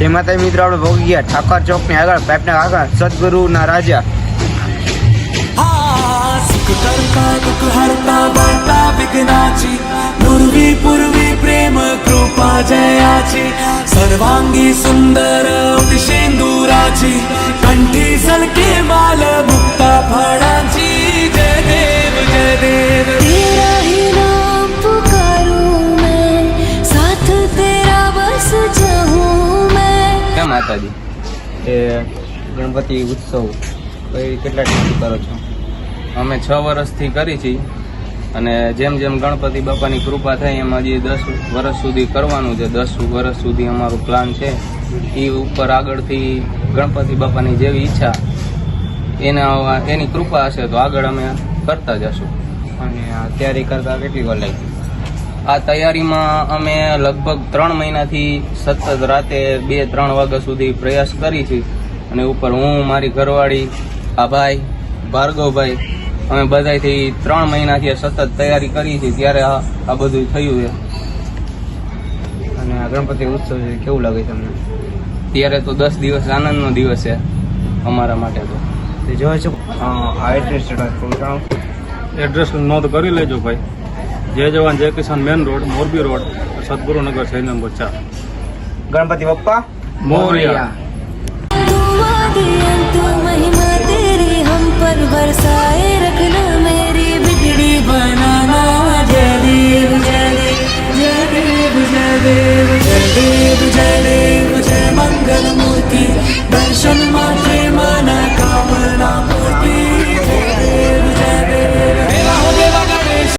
जय माता मित्रों, આપણે ભોગી ગયા ઠાકર ચોક ની આગળ પાઇપના આગળ સદગુરુના રાજા। सुख करता दुख हरता वार्ता विघ्नाची पूर्वी पूर्वी प्रेम कृपा जयाची सर्वांगी सुंदर उटिशेंदुराची कंठी सलके माल मुक्ता फळांची जय देव जय देव। तेरा ही नाम पुकारूं मैं, साथ तेरा बस जाऊं मैं। क्या माताजी એ ગણપતિ ઉત્સવ કેટલા ટાઈમથી કરો છો? અમે 6 વર્ષથી કરી છીએ અને જેમ જેમ ગણપતિ બાપાની કૃપા થાય એમ હજી 10 વર્ષ સુધી કરવાનું છે। 10 વર્ષ સુધી અમારો પ્લાન છે। એ ઉપર આગળથી ગણપતિ બાપાની જેવી ઈચ્છા એની કૃપા હશે તો આગળ અમે કરતા જશું। અને આ તૈયારી કરતા કેટલી વાર લાગી? આ તૈયારીમાં અમે લગભગ 3 મહિનાથી સતત રાતે 2-3 વાગ્યા સુધી પ્રયાસ કરી છે અને ઉપર હું, મારી ઘરવાળી, આ ભાઈ ભાર્ગવભાઈ, અમે બધાથી 3 મહિનાથી સતત તૈયારી કરી છે ત્યારે આ બધું થયું છે। અને આ ગણપતિ ઉત્સવ છે કેવું લાગે તમને? ત્યારે તો 10 દિવસ આનંદનો દિવસ છે અમારા માટે તો। જોવા છો આ એડ્રેસ જણાવો। એડ્રેસ નોંધ કરી લેજો ભાઈ। જય જવાન જય કિસાન મેન રોડ, મોરબી રોડ, સદગુરુનગર શહેર નંબર 4। ગણપતિ બપ્પા મોરયા। दुआ दी अंत महिमा तेरी हम पर बरसाए, रखना मेरी बिगड़ी बनाना जय देव जय देव जय देव जय देव जय देव।